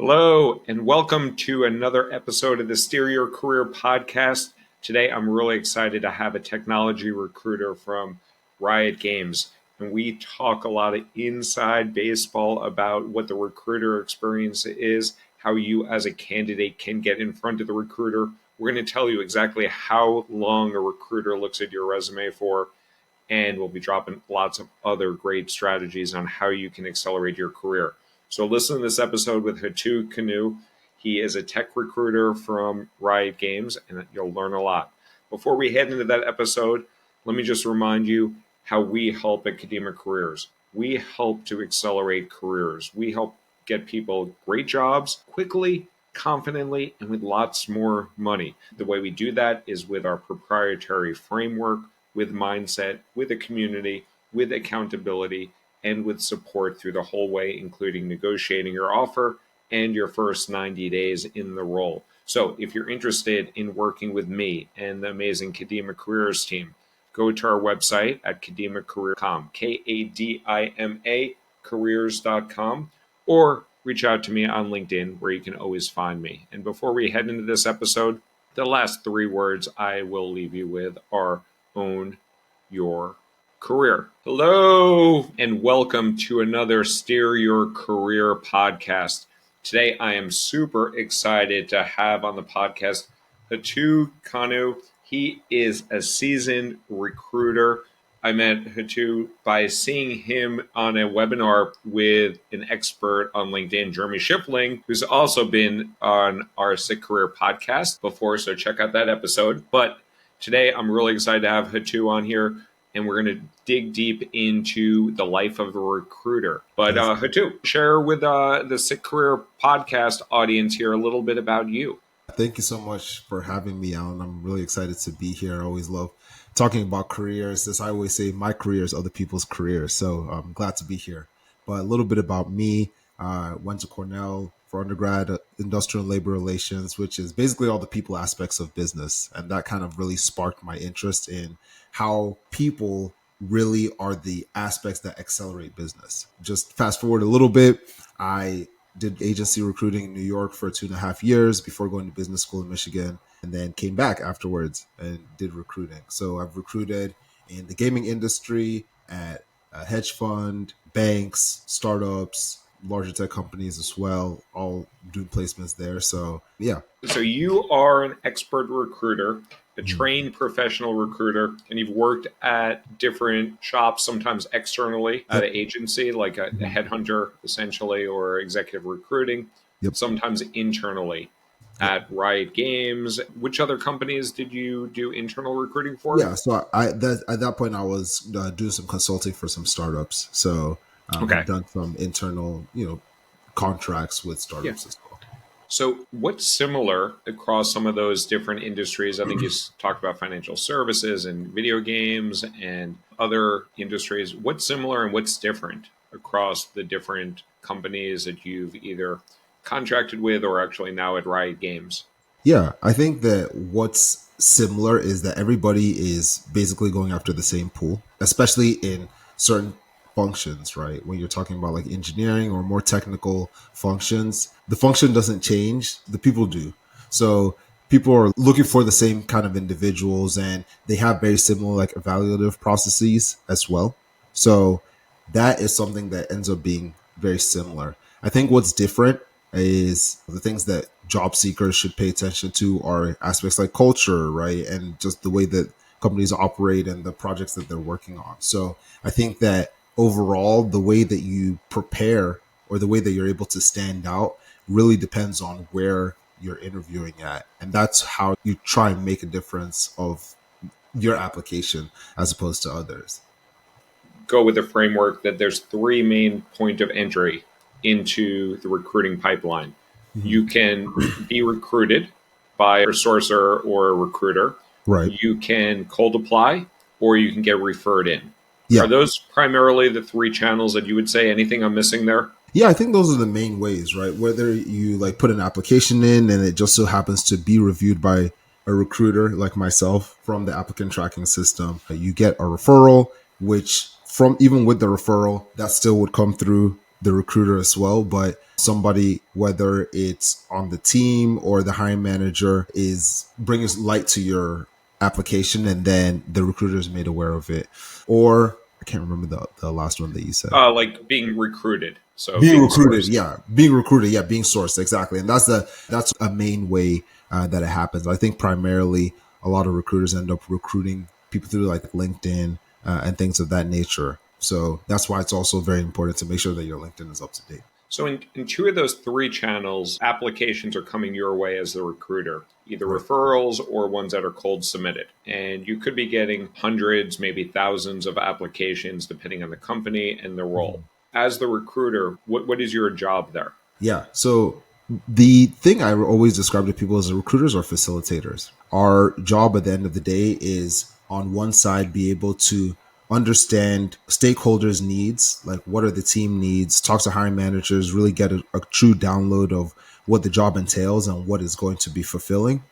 Hello, and welcome to another episode of the Steer Your Career podcast. Today, I'm really excited to have a technology recruiter from Riot Games. And we talk a lot of inside baseball about what the recruiter experience is, how you as a candidate can get in front of the recruiter. We're going to tell you exactly how long a recruiter looks at your resume for, and we'll be dropping lots of other great strategies on how you can accelerate your career. So listen to this episode with Hatu Kanu. He is a tech recruiter from Riot Games, and you'll learn a lot. Before we head into that episode, let me just remind you how we help Academic Careers. We help to accelerate careers. We help get people great jobs quickly, confidently, and with lots more money. The way we do that is with our proprietary framework, with mindset, with a community, with accountability, and with support through the whole way, including negotiating your offer and your first 90 days in the role. So if you're interested in working with me and the amazing Kadima Careers team, go to our website at kadimacareer.com, Kadima careers.com, or reach out to me on LinkedIn, where you can always find me. And before we head into this episode, the last three words I will leave you with are own your career. Hello, and welcome to another Steer Your Career podcast. Today, I am super excited to have on the podcast Hatu Kanu. He is a seasoned recruiter. I met Hatu by seeing him on a webinar with an expert on LinkedIn, Jeremy Shipling, who's also been on our Sick Career podcast before, so check out that episode. But today, I'm really excited to have Hatu on here, and we're going to dig deep into the life of a recruiter. But Hatu, share with the Sick Career podcast audience here a little bit about you. Thank you so much for having me, Alan. I'm really excited to be here. I always love talking about careers. As I always say, my career is other people's careers. So I'm glad to be here. But a little bit about me. Went to Cornell for undergrad, industrial and labor relations, which is basically all the people aspects of business. And that kind of really sparked my interest in how people really are the aspects that accelerate business. Just fast forward a little bit, I did agency recruiting in New York for 2.5 years before going to business school in Michigan, and then came back afterwards and did recruiting. So I've recruited in the gaming industry, at a hedge fund, banks, startups, larger tech companies as well, all doing placements there. So yeah. So you are an expert recruiter, a trained professional recruiter, and you've worked at different shops, sometimes externally at an agency, like a headhunter, essentially, or executive recruiting, sometimes internally at Riot Games. Which other companies did you do internal recruiting for? Yeah, so at that point, I was doing some consulting for some startups. So I've done some internal, contracts with startups as well. So what's similar across some of those different industries? I think you talked about financial services and video games and other industries. What's similar and what's different across the different companies that you've either contracted with or actually now at Riot Games? Yeah, I think that what's similar is that everybody is basically going after the same pool, especially in certain functions, right? When you're talking about like engineering or more technical functions, the function doesn't change, the people do. So people are looking for the same kind of individuals, and they have very similar like evaluative processes as well. So that is something that ends up being very similar. I think what's different is the things that job seekers should pay attention to are aspects like culture, right? And just the way that companies operate and the projects that they're working on. So I think that overall, the way that you prepare or the way that you're able to stand out really depends on where you're interviewing at. And that's how you try and make a difference of your application as opposed to others. Go with the framework that there's three main point of entry into the recruiting pipeline. You can be recruited by a sourcer or a recruiter. Right. You can cold apply, or you can get referred in. Yeah. Are those primarily the three channels that you would say? Anything I'm missing there? Yeah, I think those are the main ways, right? Whether you like put an application in and it just so happens to be reviewed by a recruiter like myself from the applicant tracking system, you get a referral, which from even with the referral, that still would come through the recruiter as well, but somebody, whether it's on the team or the hiring manager, is bringing light to your application, and then the recruiter is made aware of it. Or I can't remember the last one that you said. Like being recruited, so Being being recruited, sourced. yeah, being recruited, yeah, being sourced, exactly, and that's a main way that it happens. I think primarily a lot of recruiters end up recruiting people through like LinkedIn and things of that nature. So that's why it's also very important to make sure that your LinkedIn is up to date. So in two of those three channels, applications are coming your way as the recruiter, either Right. referrals or ones that are cold submitted. And you could be getting hundreds, maybe thousands of applications depending on the company and the role. Mhm. As the recruiter, what is your job there? Yeah. So the thing I always describe to people is recruiters are facilitators. Our job at the end of the day is on one side be able to understand stakeholders' needs, like what are the team needs, talk to hiring managers, really get a true download of what the job entails and what is going to be fulfilling.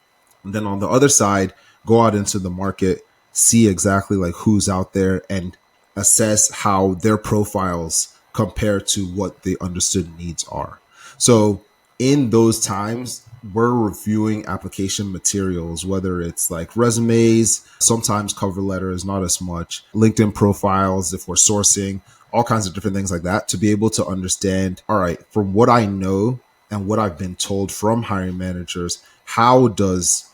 And then on the other side, go out into the market, see exactly like who's out there and assess how their profiles compare to what the understood needs are. So in those times, we're reviewing application materials, whether it's like resumes, sometimes cover letters, not as much, LinkedIn profiles, if we're sourcing, all kinds of different things like that to be able to understand, all right, from what I know and what I've been told from hiring managers, how does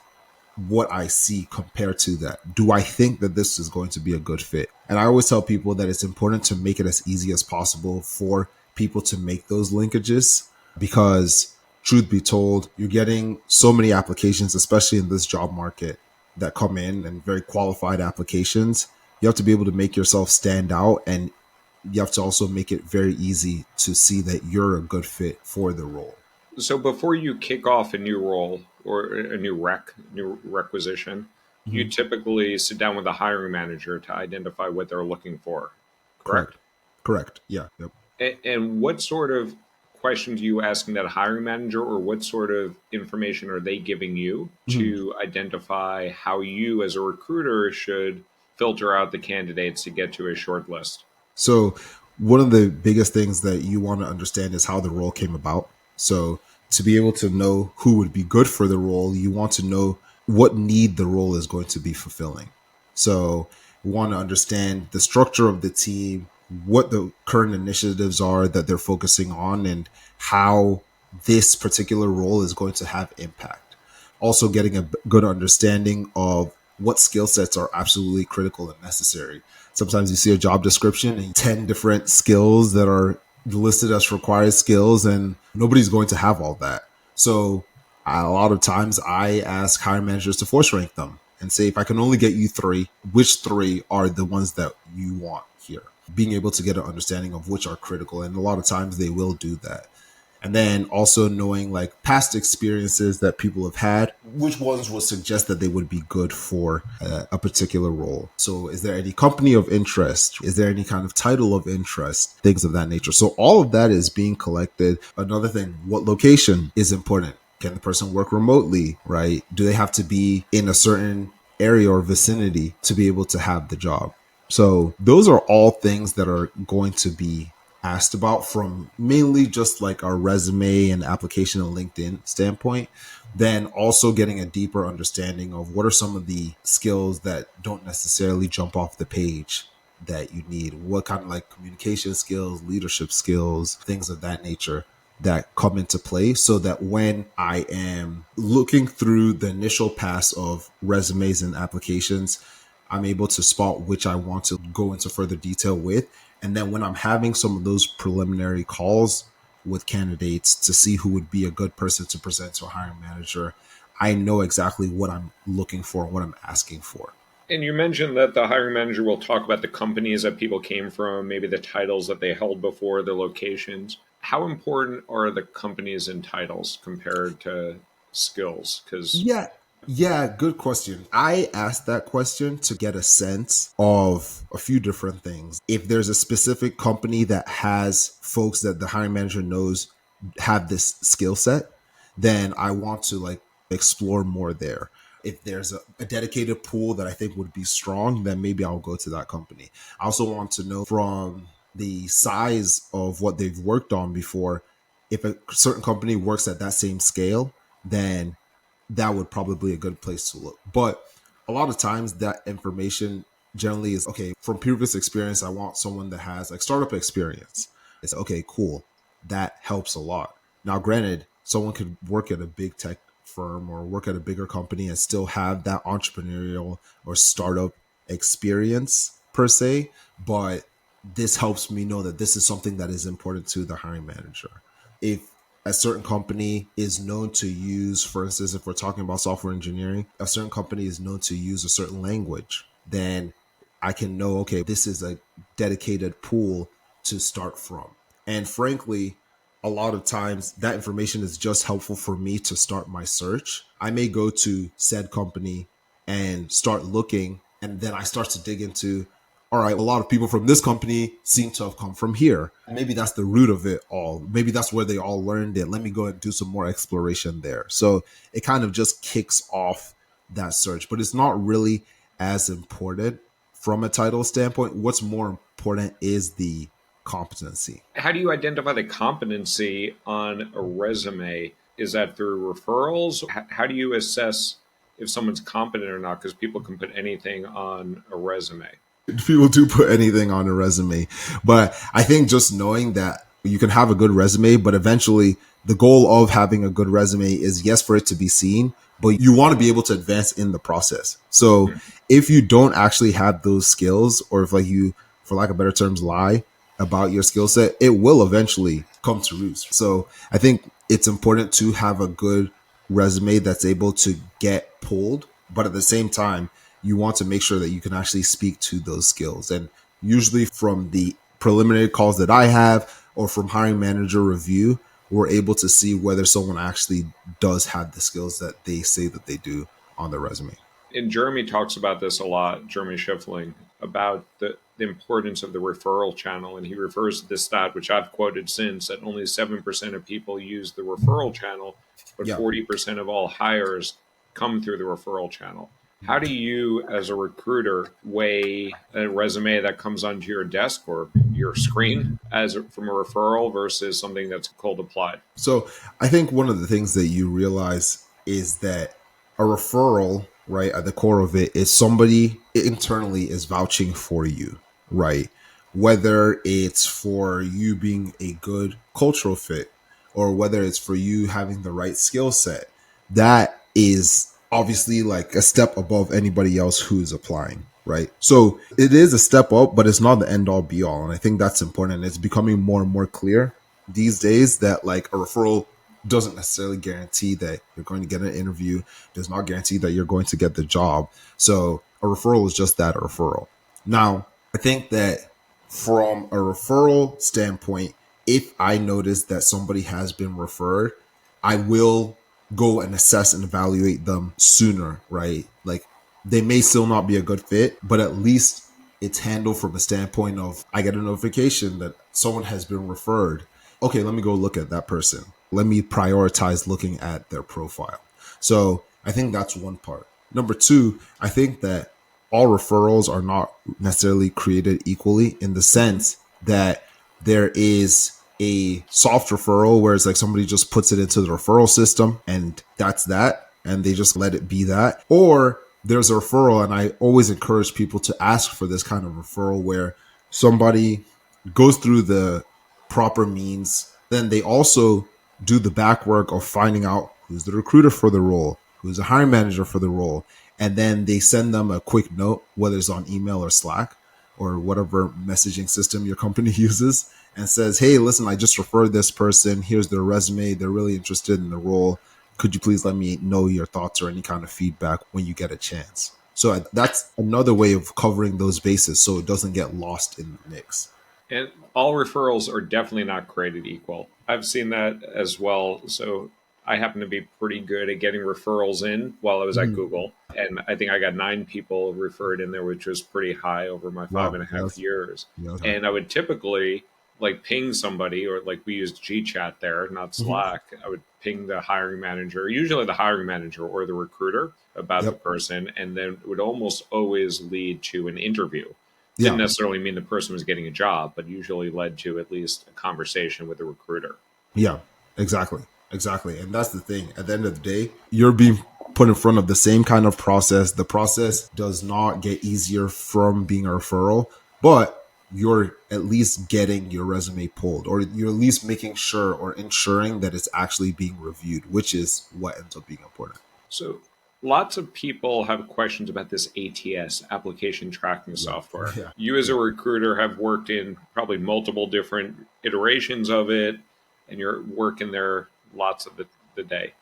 what I see compared to that? Do I think that this is going to be a good fit? And I always tell people that it's important to make it as easy as possible for people to make those linkages because, truth be told, you're getting so many applications, especially in this job market, that come in and very qualified applications. You have to be able to make yourself stand out, and you have to also make it very easy to see that you're a good fit for the role. So before you kick off a new role or a new requisition, you Mhm. typically sit down with a hiring manager to identify what they're looking for, correct? Correct. Correct. Yeah. Yep. And what sort of questions are you asking that hiring manager, or what sort of information are they giving you Mhm. to identify how you, as a recruiter, should filter out the candidates to get to a short list? So, one of the biggest things that you want to understand is how the role came about. So, to be able to know who would be good for the role, you want to know what need the role is going to be fulfilling. So, we want to understand the structure of the team, what the current initiatives are that they're focusing on, and how this particular role is going to have impact. Also, getting a good understanding of what skill sets are absolutely critical and necessary. Sometimes you see a job description and 10 different skills that are listed as required skills, and nobody's going to have all that. So a lot of times I ask hiring managers to force rank them and say, if I can only get you three, which three are the ones that you want here? Being able to get an understanding of which are critical. And a lot of times they will do that. And then also knowing like past experiences that people have had, which ones will suggest that they would be good for a particular role. So is there any company of interest? Is there any kind of title of interest? Things of that nature. So all of that is being collected. Another thing, what location is important? Can the person work remotely, right? Do they have to be in a certain area or vicinity to be able to have the job? So those are all things that are going to be asked about from mainly just like our resume and application and LinkedIn standpoint, then also getting a deeper understanding of what are some of the skills that don't necessarily jump off the page that you need. What kind of like communication skills, leadership skills, things of that nature that come into play so that when I am looking through the initial pass of resumes and applications, I'm able to spot which I want to go into further detail with. And then when I'm having some of those preliminary calls with candidates to see who would be a good person to present to a hiring manager, I know exactly what I'm looking for and what I'm asking for. And you mentioned that the hiring manager will talk about the companies that people came from, maybe the titles that they held before, the locations. How important are the companies and titles compared to skills? Because Yeah. Yeah, good question. I asked that question to get a sense of a few different things. If there's a specific company that has folks that the hiring manager knows have this skill set, then I want to like explore more there. If there's a dedicated pool that I think would be strong, then maybe I'll go to that company. I also want to know from the size of what they've worked on before, if a certain company works at that same scale, then that would probably be a good place to look. But a lot of times that information generally is okay, from previous experience, I want someone that has like startup experience. It's okay, cool. That helps a lot. Now, granted, someone could work at a big tech firm or work at a bigger company and still have that entrepreneurial or startup experience per se, but this helps me know that this is something that is important to the hiring manager. If a certain company is known to use, for instance, if we're talking about software engineering, a certain company is known to use a certain language, then I can know, okay, this is a dedicated pool to start from. And frankly, a lot of times that information is just helpful for me to start my search. I may go to said company and start looking, and then I start to dig into, all right, a lot of people from this company seem to have come from here. Maybe that's the root of it all. Maybe that's where they all learned it. Let me go and do some more exploration there. So it kind of just kicks off that search, but it's not really as important from a title standpoint. What's more important is the competency. How do you identify the competency on a resume? Is that through referrals? How do you assess if someone's competent or not? Because people can put anything on a resume. People do put anything on a resume, but I think just knowing that you can have a good resume, but eventually the goal of having a good resume is, yes, for it to be seen, but you want to be able to advance in the process. So if you don't actually have those skills, or if like you, for lack of better terms, lie about your skill set, it will eventually come to roost. So I think it's important to have a good resume that's able to get pulled, but at the same time, you want to make sure that you can actually speak to those skills. And usually from the preliminary calls that I have or from hiring manager review, we're able to see whether someone actually does have the skills that they say that they do on their resume. And Jeremy talks about this a lot, Jeremy Schiffling, about the importance of the referral channel. And he refers to this stat, which I've quoted since, that only 7% of people use the referral channel, but Yeah. 40% of all hires come through the referral channel. How do you, as a recruiter, weigh a resume that comes onto your desk or your screen from a referral versus something that's cold applied? So I think one of the things that you realize is that a referral, right, at the core of it is somebody internally is vouching for you, right? Whether it's for you being a good cultural fit or whether it's for you having the right skill set, that is obviously like a step above anybody else who is applying, right? So it is a step up, but it's not the end all be all. And I think that's important. It's becoming more and more clear these days that like a referral doesn't necessarily guarantee that you're going to get an interview, does not guarantee that you're going to get the job. So a referral is just that, a referral. Now, I think that from a referral standpoint, if I notice that somebody has been referred, I will go and assess and evaluate them sooner, right? Like they may still not be a good fit, but at least it's handled from a standpoint of I get a notification that someone has been referred. Okay, let me go look at that person. Let me prioritize looking at their profile. So I think that's one part. Number two, I think that all referrals are not necessarily created equally in the sense that there is a soft referral where it's like somebody just puts it into the referral system and that's that and they just let it be that. Or there's a referral, and I always encourage people to ask for this kind of referral where somebody goes through the proper means, then they also do the back work of finding out who's the recruiter for the role, who's the hiring manager for the role, and then they send them a quick note, whether it's on email or Slack or whatever messaging system your company uses, and says, hey, listen, I just referred this person. Here's their resume. They're really interested in the role. Could you please let me know your thoughts or any kind of feedback when you get a chance? So that's another way of covering those bases so it doesn't get lost in the mix. And all referrals are definitely not created equal. I've seen that as well. So I happen to be pretty good at getting referrals in while I was at Mhm. Google. And I think I got 9 people referred in there, which was pretty high over my five Wow. and a half Yes. years. Yeah, okay. And I would typically like ping somebody, or like we used GChat there, not Mhm. Slack. I would ping the hiring manager, usually the hiring manager or the recruiter, about the Yep. person. And then it would almost always lead to an interview. Didn't Yeah. necessarily mean the person was getting a job, but usually led to at least a conversation with a recruiter. Yeah, exactly. Exactly. And that's the thing. At the end of the day, you're being put in front of the same kind of process. The process does not get easier from being a referral, but you're at least getting your resume pulled, or you're at least making sure or ensuring that it's actually being reviewed, which is what ends up being important. So lots of people have questions about this ATS, application tracking Yeah. software. Yeah. You as a Yeah. recruiter have worked in probably multiple different iterations of it, and you're working there lots of the day.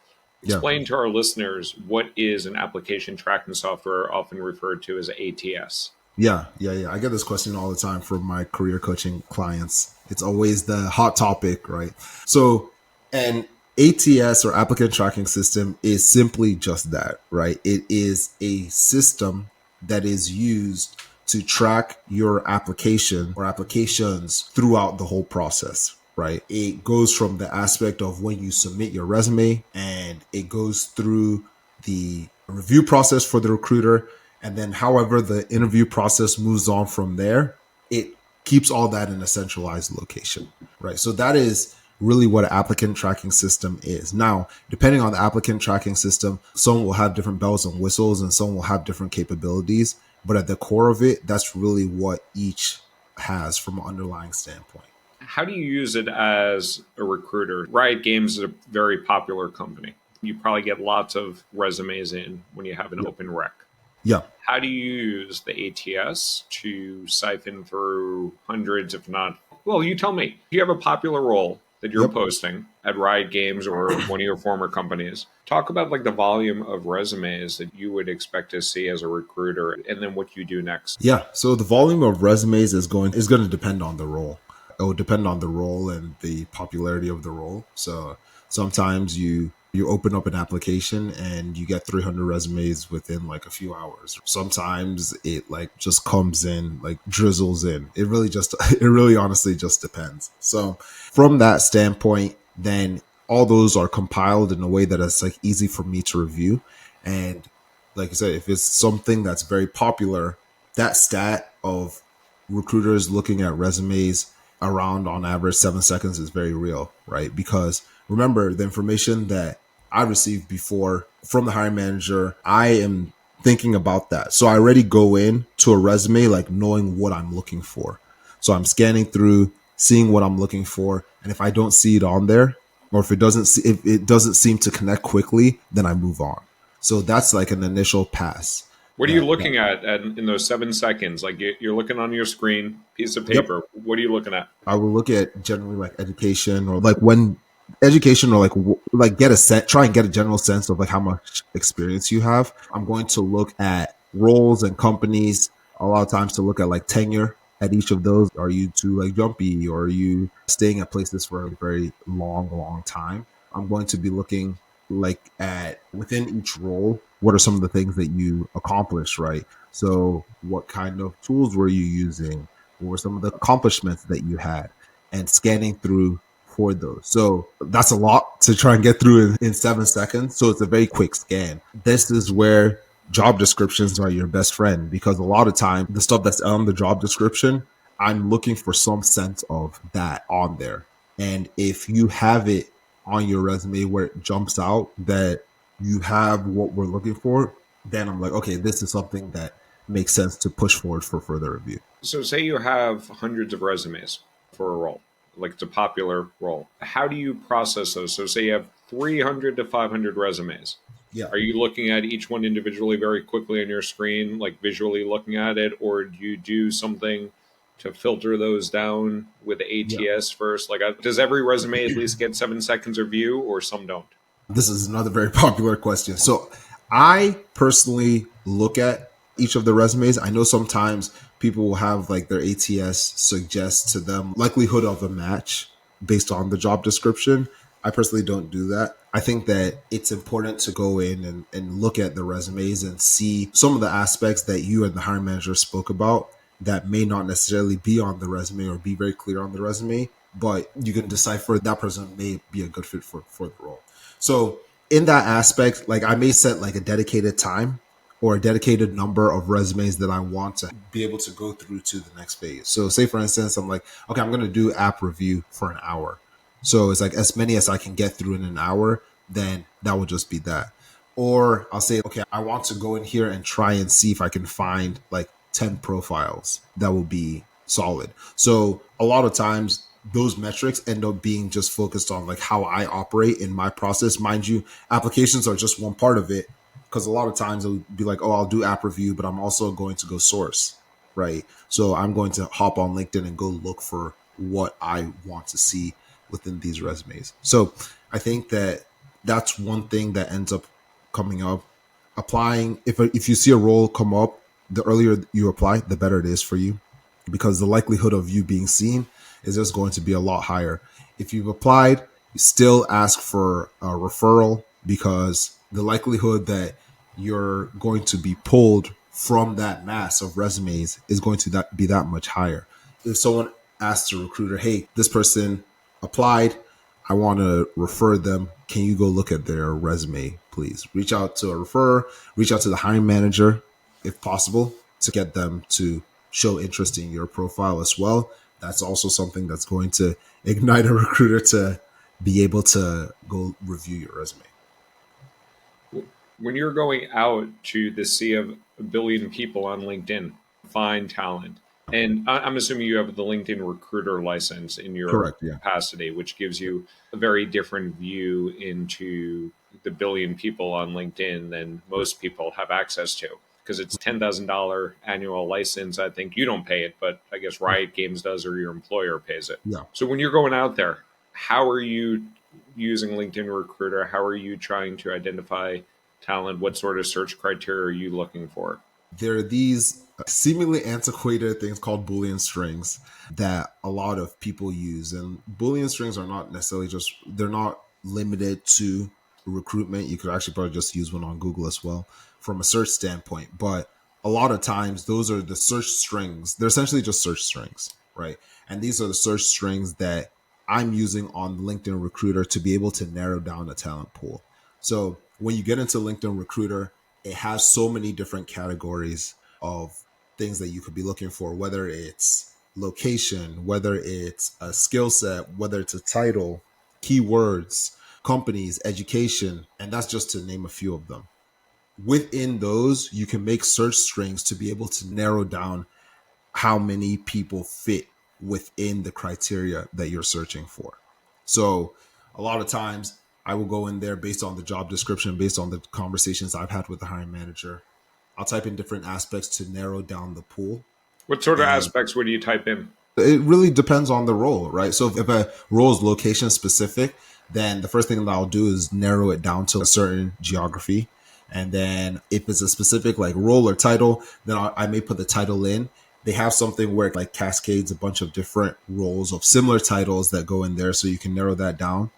Yeah. Explain to our listeners what is an application tracking software, often referred to as ATS. Yeah. I get this question all the time from my career coaching clients. It's always the hot topic, right? So, an ATS or applicant tracking system is simply just that, right? It is a system that is used to track your application or applications throughout the whole process, right? It goes from the aspect of when you submit your resume, and it goes through the review process for the recruiter, and then however the interview process moves on from there, it keeps all that in a centralized location, right? So that is really what an applicant tracking system is. Now, depending on the applicant tracking system, some will have different bells and whistles and some will have different capabilities. But at the core of it, that's really what each has from an underlying standpoint. How do you use it as a recruiter? Riot Games is a very popular company. You probably get lots of resumes in when you have an Yeah. open rec. Yeah. How do you use the ATS to siphon through hundreds, if not? Well, you tell me. If you have a popular role that you're Yep. posting at Riot Games or one of your former companies, talk about like the volume of resumes that you would expect to see as a recruiter, and then what you do next. Yeah. So the volume of resumes is going to depend on the role. It will depend on the role and the popularity of the role. So sometimes you open up an application and you get 300 resumes within like a few hours. Sometimes it like just comes in, like drizzles in. It really just it really honestly just depends. So from that standpoint, then all those are compiled in a way that is like easy for me to review. And like I said, if it's something that's very popular, that stat of recruiters looking at resumes around on average 7 seconds is very real, right? Because remember, the information that I received before from the hiring manager, I am thinking about that. So I already go in to a resume like knowing what I'm looking for. So I'm scanning through, seeing what I'm looking for, and if I don't see it on there, or if it doesn't seem to connect quickly, then I move on. So that's like an initial pass. What are you That looking at in those 7 seconds? Like you're looking on your screen, piece of Yep. paper. What are you looking at? I will look at generally like education, or like when education, or like get a set, try and get a general sense of like how much experience you have. I'm going to look at roles and companies a lot of times to look at like tenure at each of those. Are you too like jumpy, or are you staying at places for a very long time? I'm going to be looking like at within each role, what are some of the things that you accomplished, right? So what kind of tools were you using? What were some of the accomplishments that you had, and scanning through for those. So that's a lot to try and get through in 7 seconds. So it's a very quick scan. This is where job descriptions are your best friend, because a lot of time the stuff that's on the job description, I'm looking for some sense of that on there. And if you have it on your resume where it jumps out that you have what we're looking for, then I'm like, okay, this is something that makes sense to push forward for further review. So, say you have hundreds of resumes for a role, like it's a popular role. How do you process those? So, say you have 300 to 500 resumes. Yeah. Are you looking at each one individually very quickly on your screen, like visually looking at it, or do you do something to filter those down with Yeah. ATS first? Like, does every resume at least get 7 seconds of view, or some don't? This is another very popular question. So I personally look at each of the resumes. I know sometimes people will have like their ATS suggest to them likelihood of a match based on the job description. I personally don't do that. I think that it's important to go in and look at the resumes and see some of the aspects that you and the hiring manager spoke about that may not necessarily be on the resume or be very clear on the resume, but you can decipher that person may be a good fit for the role. So in that aspect, like I may set like a dedicated time or a dedicated number of resumes that I want to be able to go through to the next phase. So, say for instance, I'm like, okay, I'm going to do app review for an hour. So, it's like as many as I can get through in an hour, then that will just be that. Or I'll say, okay, I want to go in here and try and see if I can find like 10 profiles that will be solid. So, a lot of times, those metrics end up being just focused on like how I operate in my process. Mind you, applications are just one part of it, because a lot of times it'll be like, oh, I'll do app review, but I'm also going to go source, right? So I'm going to hop on LinkedIn and go look for what I want to see within these resumes. So I think that that's one thing that ends up coming up. Applying, if you see a role come up, the earlier you apply, the better it is for you, because the likelihood of you being seen is just going to be a lot higher. If you've applied, still ask for a referral, because the likelihood that you're going to be pulled from that mass of resumes is going to be that much higher. If someone asks a recruiter, hey, this person applied, I want to refer them. Can you go look at their resume, please? Reach out to a referrer, reach out to the hiring manager, if possible, to get them to show interest in your profile as well. That's also something that's going to ignite a recruiter to be able to go review your resume. When you're going out to the sea of a billion people on LinkedIn, find talent. And I'm assuming you have the LinkedIn recruiter license in your Correct. Yeah. capacity, which gives you a very different view into the billion people on LinkedIn than Right. most people have access to. Because it's $10,000 annual license. I think you don't pay it, but I guess Riot Games does, or your employer pays it. Yeah. So when you're going out there, how are you using LinkedIn Recruiter? How are you trying to identify talent? What sort of search criteria are you looking for? There are these seemingly antiquated things called Boolean strings that a lot of people use. And Boolean strings are not necessarily just, they're not limited to recruitment. You could actually probably just use one on Google as well from a search standpoint. But a lot of times, those are the search strings. They're essentially just search strings, right? And these are the search strings that I'm using on LinkedIn Recruiter to be able to narrow down a talent pool. So when you get into LinkedIn Recruiter, it has so many different categories of things that you could be looking for, whether it's location, whether it's a skill set, whether it's a title, keywords, companies, education, and that's just to name a few of them. Within those, you can make search strings to be able to narrow down how many people fit within the criteria that you're searching for. So a lot of times I will go in there based on the job description, based on the conversations I've had with the hiring manager. I'll type in different aspects to narrow down the pool. What sort of And aspects would you type in? it really depends on the role, right? So if a role is location specific, then the first thing that I'll do is narrow it down to a certain geography. And then if it's a specific like role or title, then I may put the title in. They have something where it like cascades a bunch of different roles of similar titles that go in there, so you can narrow that down.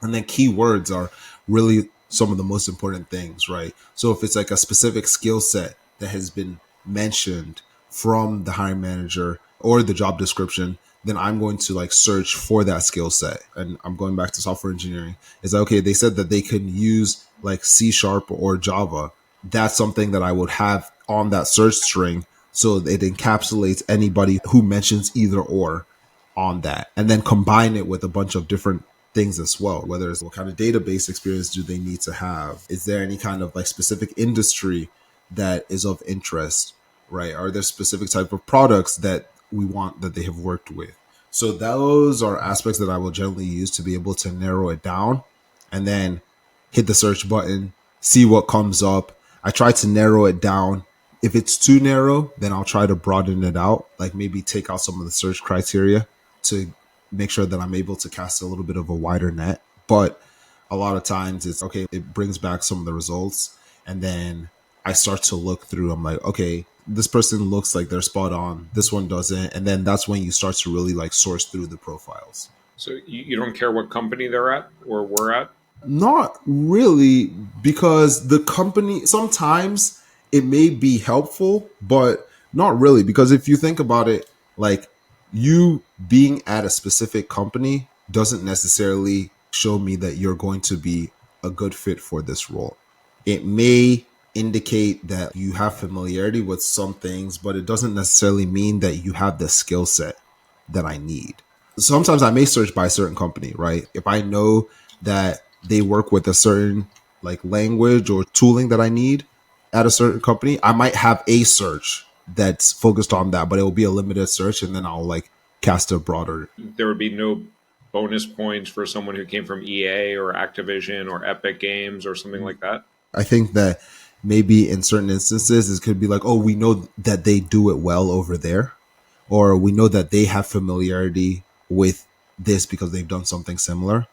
And then keywords are really some of the most important things, right? So if it's like a specific skill set that has been mentioned from the hiring manager or the job description, then I'm going to like search for that skill set. And I'm going back to software engineering. It's like, okay, they said that they can use like C# or Java. That's something that I would have on that search string, so it encapsulates anybody who mentions either or on that, and then combine it with a bunch of different things as well. Whether it's what kind of database experience do they need to have? Is there any kind of like specific industry that is of interest, right? Are there specific type of products that we want that they have worked with? So those are aspects that I will generally use to be able to narrow it down, and then hit the search button, see what comes up. I try to narrow it down. If it's too narrow, then I'll try to broaden it out, like maybe take out some of the search criteria to make sure that I'm able to cast a little bit of a wider net. But a lot of times it's okay, it brings back some of the results. And then I start to look through, I'm like, okay, this person looks like they're spot on. This one doesn't. And then that's when you start to really like source through the profiles. So you don't care what company they're at or we're at? Not really, because the company sometimes it may be helpful, but not really. Because if you think about it, like you being at a specific company doesn't necessarily show me that you're going to be a good fit for this role. It may indicate that you have familiarity with some things, but it doesn't necessarily mean that you have the skill set that I need. Sometimes I may search by a certain company, right? If I know that they work with a certain like language or tooling that I need at a certain company, I might have a search that's focused on that, but it will be a limited search, and then I'll like cast a broader. There would be no bonus points for someone who came from EA or Activision or Epic Games or something like that. I think that maybe in certain instances it could be like, oh, we know that they do it well over there, or we know that they have familiarity with this because they've done something similar.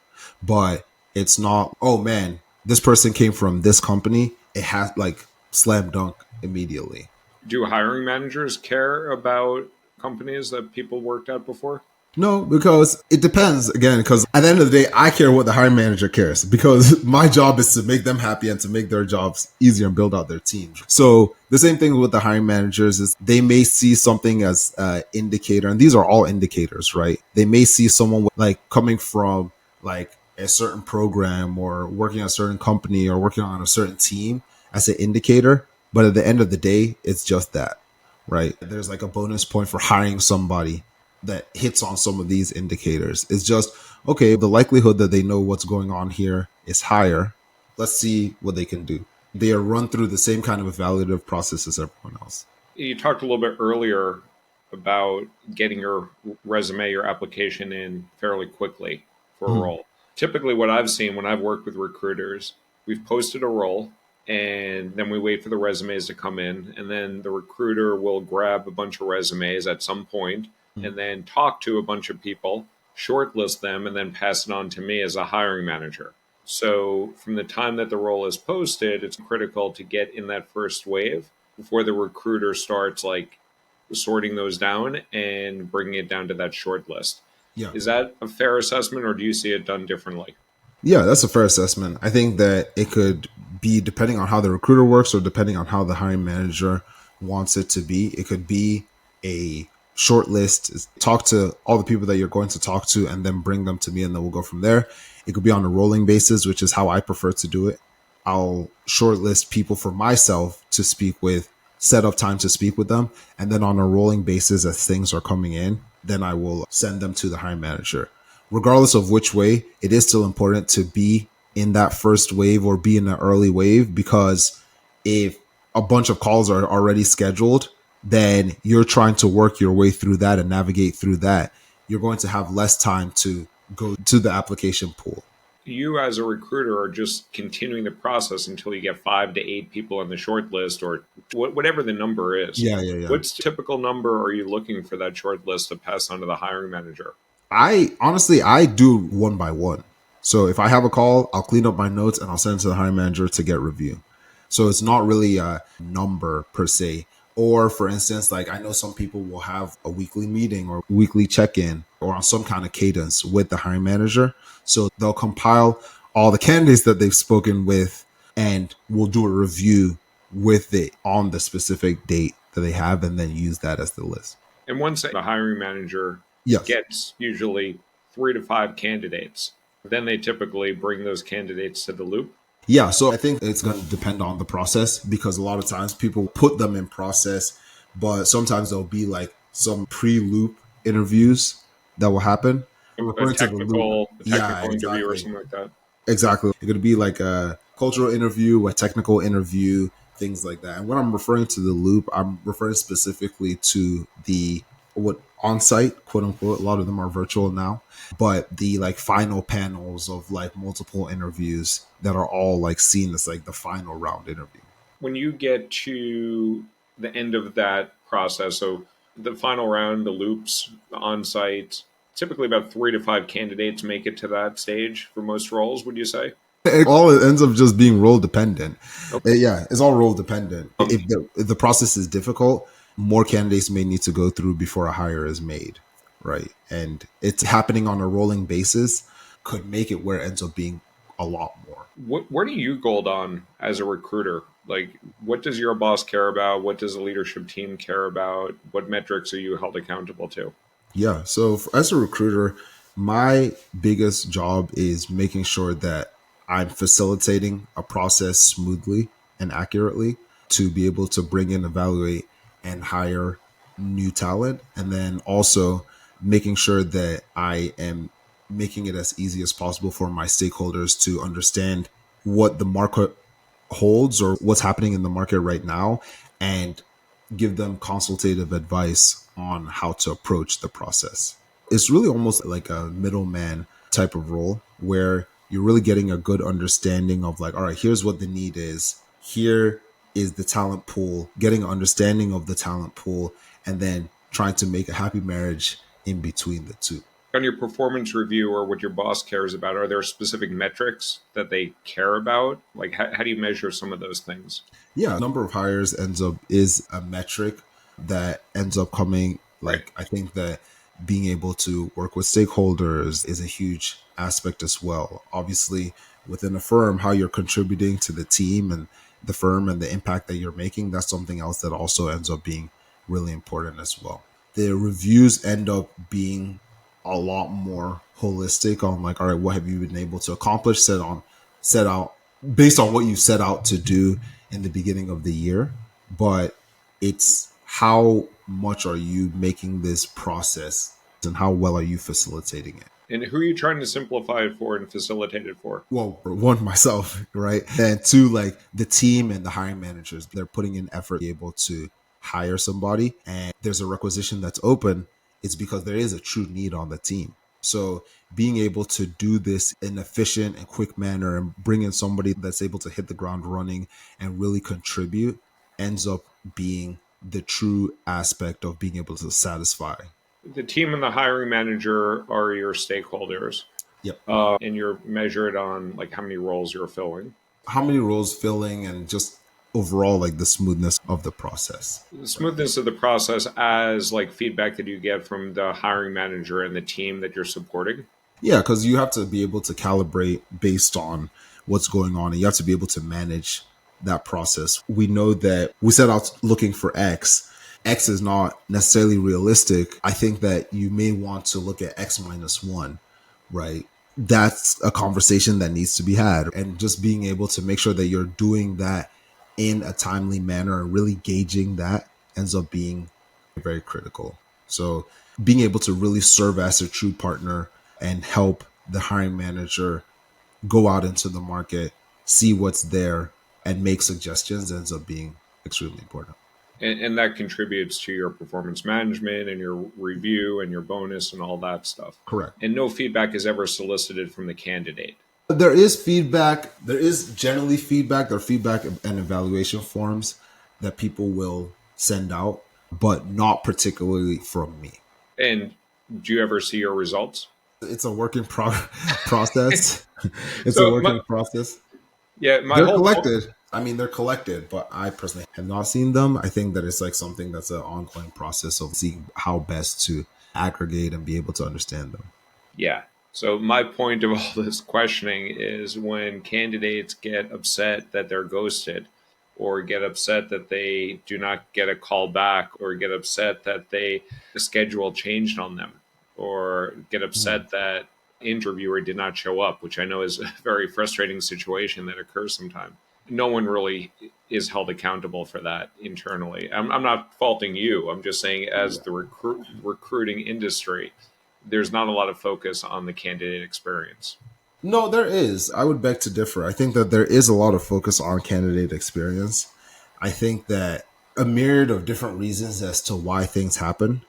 But it's not, oh man, this person came from this company. It has like slam dunk immediately. Do hiring managers care about companies that people worked at before? No, because it depends again. Because at the end of the day, I care what the hiring manager cares because my job is to make them happy and to make their jobs easier and build out their team. So the same thing with the hiring managers is they may see something as an indicator, and these are all indicators, right? They may see someone with, like coming from like a certain program or working at a certain company or working on a certain team as an indicator, but at the end of the day, it's just that, right? There's like a bonus point for hiring somebody that hits on some of these indicators. It's just, okay, the likelihood that they know what's going on here is higher. Let's see what they can do. They are run through the same kind of evaluative process as everyone else. You talked a little bit earlier about getting your resume, your application in fairly quickly for a Mhm. role. Typically, what I've seen when I've worked with recruiters, we've posted a role and then we wait for the resumes to come in. And then the recruiter will grab a bunch of resumes at some point Mhm. and then talk to a bunch of people, shortlist them, and then pass it on to me as a hiring manager. So, from the time that the role is posted, it's critical to get in that first wave before the recruiter starts like sorting those down and bringing it down to that short list. Yeah. Is that a fair assessment, or do you see it done differently? Yeah, that's a fair assessment. I think that it could be depending on how the recruiter works or depending on how the hiring manager wants it to be. It could be a short list, talk to all the people that you're going to talk to and then bring them to me and then we'll go from there. It could be on a rolling basis, which is how I prefer to do it. I'll shortlist people for myself to speak with, set up time to speak with them, and then on a rolling basis as things are coming in, then I will send them to the hiring manager. Regardless of which way, it is still important to be in that first wave or be in the early wave because if a bunch of calls are already scheduled, then you're trying to work your way through that and navigate through that. You're going to have less time to go to the application pool. You, as a recruiter, are just continuing the process until you get 5 to 8 people on the short list or whatever the number is. Yeah, yeah, yeah. What's the typical number are you looking for that short list to pass on to the hiring manager? I honestly I do one by one. So if I have a call, I'll clean up my notes and I'll send it to the hiring manager to get review. So it's not really a number per se. Or for instance, like I know some people will have a weekly meeting or weekly check-in or on some kind of cadence with the hiring manager. So they'll compile all the candidates that they've spoken with and we'll do a review with it on the specific date that they have and then use that as the list. And once the hiring manager Yes. gets usually 3 to 5 candidates, then they typically bring those candidates to the loop. Yeah, so I think it's going to depend on the process because a lot of times people put them in process, but sometimes there'll be like some pre-loop interviews that will happen. I'm A referring to the loop. technical, a Yeah, technical interview or exactly. something like that. Exactly. It could be like a cultural interview, a technical interview, things like that. And when I'm referring to the loop, I'm referring specifically to the what on-site, quote unquote. A lot of them are virtual now, but the like final panels of like multiple interviews that are all like seen as like the final round interview. When you get to the end of that process, so the final round, the loops, the on site, typically about 3 to 5 candidates make it to that stage for most roles, would you say? It ends up just being role dependent. Okay. Yeah, it's all role dependent. If the process is difficult, more candidates may need to go through before a hire is made, right? And it's happening on a rolling basis could make it where it ends up being a lot more. What are you gold on as a recruiter? Like, what does your boss care about? What does the leadership team care about? What metrics are you held accountable to? Yeah. So as a recruiter, my biggest job is making sure that I'm facilitating a process smoothly and accurately to be able to bring in, evaluate, and hire new talent. And then also making sure that I am making it as easy as possible for my stakeholders to understand what the market holds or what's happening in the market right now, and give them consultative advice on how to approach the process. It's really almost like a middleman type of role where you're really getting a good understanding of like, all right, here's what the need is. Here is the talent pool, getting an understanding of the talent pool, and then trying to make a happy marriage in between the two. On your performance review or what your boss cares about, are there specific metrics that they care about? Like, how do you measure some of those things? Yeah, number of hires ends up is a metric that ends up coming. Right. Like, I think that being able to work with stakeholders is a huge aspect as well. Obviously, within a firm, how you're contributing to the team and the firm and the impact that you're making, that's something else that also ends up being really important as well. The reviews end up being a lot more holistic on like, all right, what have you been able to accomplish, set out based on what you set out to do in the beginning of the year, but it's how much are you making this process and how well are you facilitating it. And who are you trying to simplify it for and facilitate it for? Well, for one, myself, right? And two, like the team and the hiring managers, they're putting in effort to be able to hire somebody, and there's a requisition that's open. It's because there is a true need on the team. So being able to do this in an efficient and quick manner and bring in somebody that's able to hit the ground running and really contribute ends up being the true aspect of being able to satisfy. The team and the hiring manager are your stakeholders, Yep. and you're measured on like how many roles you're filling. How many roles filling and just overall like the smoothness of the process. The smoothness of the process as like feedback that you get from the hiring manager and the team that you're supporting. Yeah, because you have to be able to calibrate based on what's going on, and you have to be able to manage that process. We know that we set out looking for X. X is not necessarily realistic. I think that you may want to look at X minus one, right? That's a conversation that needs to be had. And just being able to make sure that you're doing that in a timely manner and really gauging that ends up being very critical. So being able to really serve as a true partner and help the hiring manager go out into the market, see what's there, and make suggestions ends up being extremely important. And that contributes to your performance management and your review and your bonus and all that stuff. Correct. And no feedback is ever solicited from the candidate. There is feedback. There is generally feedback. There are feedback and evaluation forms that people will send out, but not particularly from me. And do you ever see your results? It's a working process. It's a So working process. yeah, my They're whole collected. I mean, they're collected, but I personally have not seen them. I think that it's like something that's an ongoing process of seeing how best to aggregate and be able to understand them. Yeah. So my point of all this questioning is when candidates get upset that they're ghosted or get upset that they do not get a call back or get upset that the schedule changed on them or get Hmm. upset that interviewer did not show up, which I know is a very frustrating situation that occurs sometimes. No one really is held accountable for that internally. I'm not faulting you. I'm just saying as Yeah. the recruiting industry, there's not a lot of focus on the candidate experience. No, there is. I would beg to differ. I think that there is a lot of focus on candidate experience. I think that a myriad of different reasons as to why things happen.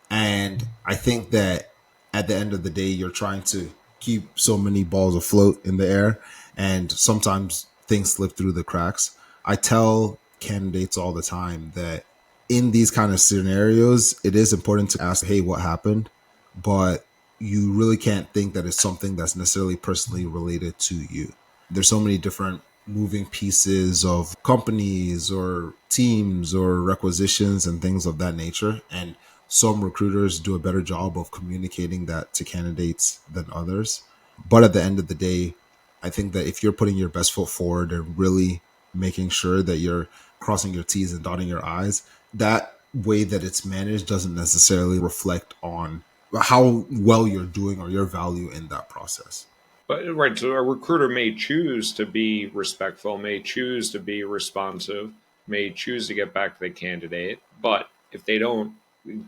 And I think that at the end of the day, you're trying to keep so many balls afloat in the air, and sometimes things slip through the cracks. I tell candidates all the time that in these kind of scenarios, it is important to ask, hey, what happened? But you really can't think that it's something that's necessarily personally related to you. There's so many different moving pieces of companies or teams or requisitions and things of that nature. And some recruiters do a better job of communicating that to candidates than others. But at the end of the day, I think that if you're putting your best foot forward and really making sure that you're crossing your T's and dotting your I's, that way that it's managed doesn't necessarily reflect on how well you're doing or your value in that process. But right, so a recruiter may choose to be respectful, may choose to be responsive, may choose to get back to the candidate. But if they don't,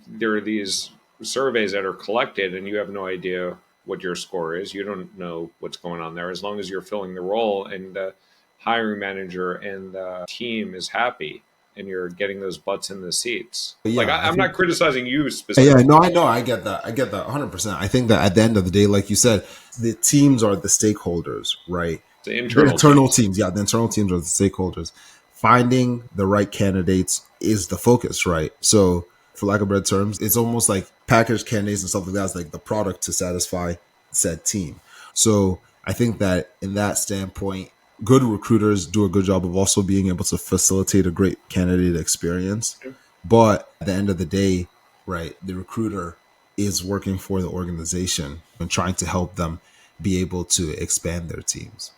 there are these surveys that are collected, and you have no idea what your score is. You don't know what's going on there. As long as you're filling the role, and the hiring manager and the team is happy, and you're getting those butts in the seats. But Like yeah, I I'm not think. criticizing you Yeah, specifically. no, I know. I get that. I get that 100%. I think that at the end of the day, like you said, the teams are the stakeholders, right? The The internal internal teams. teams, yeah, the internal teams are the stakeholders. Finding the right candidates is the focus, right? So, for lack of better terms, it's almost like packaged candidates and stuff like that is like the product to satisfy said team. So, I think that in that standpoint, good recruiters do a good job of also being able to facilitate a great candidate experience. But at the end of the day, right, the recruiter is working for the organization and trying to help them be able to expand their teams.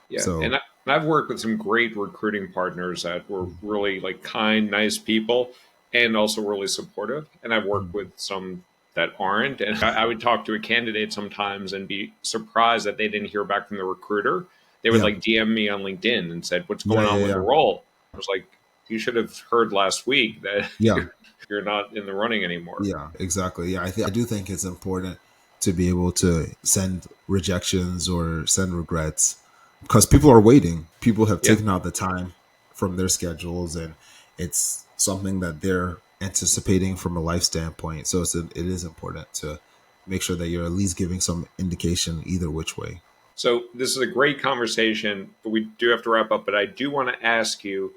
Yeah, So, and I've worked with some great recruiting partners that were really like kind, nice people, and also really supportive. And I've worked with some that aren't. And I would talk to a candidate sometimes and be surprised that they didn't hear back from the recruiter. They would yeah, like DM me on LinkedIn and said, "What's yeah, going on yeah, with the yeah, role?" I was like, "You should have heard last week that yeah, you're not in the running anymore." yeah, exactly. Yeah, I do think it's important to be able to send rejections or send regrets because people are waiting. People have Yeah. taken out the time from their schedules, and it's something that they're anticipating from a life standpoint. So it is important to make sure that you're at least giving some indication either which way. So this is a great conversation, but we do have to wrap up. But I do want to ask you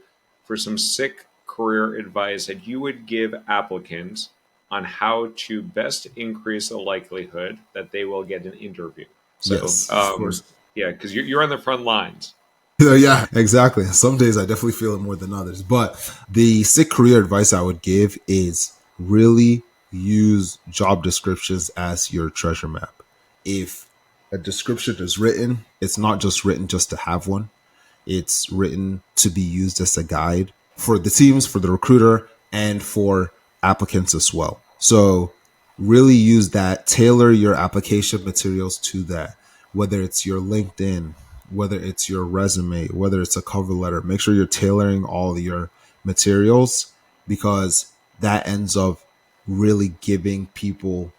for some sick career advice that you would give applicants on how to best increase the likelihood that they will get an interview. So, Yes, of course. yeah, because you're on the front lines. Yeah, exactly. Some days I definitely feel it more than others. But the sick career advice I would give is really use job descriptions as your treasure map. If a description is written, it's not just written just to have one. It's written to be used as a guide for the teams, for the recruiter, and for applicants as well. So really use that, tailor your application materials to that, whether it's your LinkedIn, whether it's your resume, whether it's a cover letter. Make sure you're tailoring all your materials because that ends up really giving people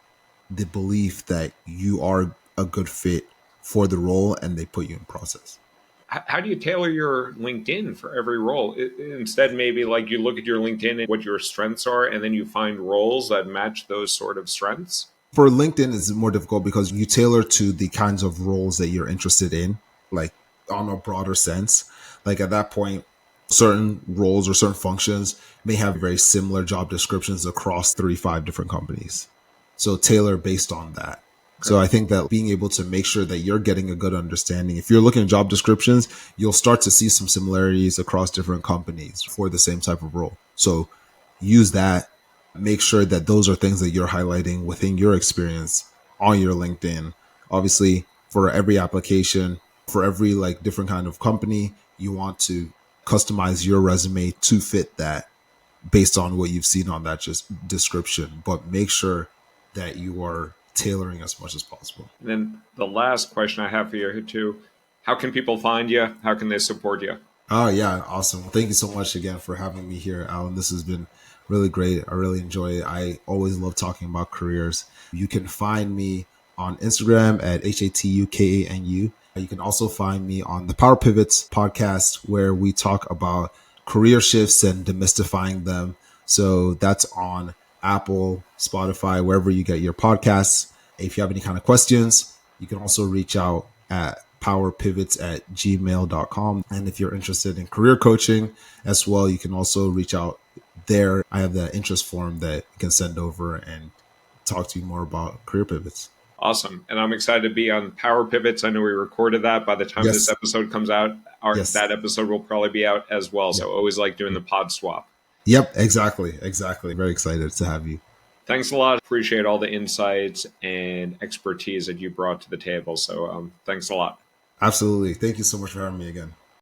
the belief that you are a good fit for the role and they put you in process. How do you tailor your LinkedIn for every role? Instead, maybe like you look at your LinkedIn and what your strengths are, and then you find roles that match those sort of strengths. For LinkedIn, it's more difficult because you tailor to the kinds of roles that you're interested in, like on a broader sense. Like at that point, certain roles or certain functions may have very similar job descriptions across 35 different companies. So tailor based on that. So Okay. I think that being able to make sure that you're getting a good understanding, if you're looking at job descriptions, you'll start to see some similarities across different companies for the same type of role. So use that, make sure that those are things that you're highlighting within your experience on your LinkedIn. Obviously, for every application, for every like different kind of company, you want to customize your resume to fit that based on what you've seen on that just description, but make sure that you are tailoring as much as possible. And then the last question I have for you too: how can people find you? How can they support you? Oh yeah, awesome. Thank you so much again for having me here, Alan. This has been really great. I really enjoy it. I always love talking about careers. You can find me on Instagram at HATUKANU. You can also find me on the Power Pivots podcast where we talk about career shifts and demystifying them. So that's on Apple, Spotify, wherever you get your podcasts. If you have any kind of questions, you can also reach out at powerpivots@gmail.com. And if you're interested in career coaching as well, you can also reach out there. I have the interest form that you can send over and talk to you more about career pivots. Awesome. And I'm excited to be on Power Pivots. I know we recorded that. By the time this Yes. episode comes out, Yes. that episode will probably be out as well. Yep. So always like doing the pod swap. Yep. Exactly. Exactly. Very excited to have you. Thanks a lot. Appreciate all the insights and expertise that you brought to the table. So thanks a lot. Absolutely. Thank you so much for having me again.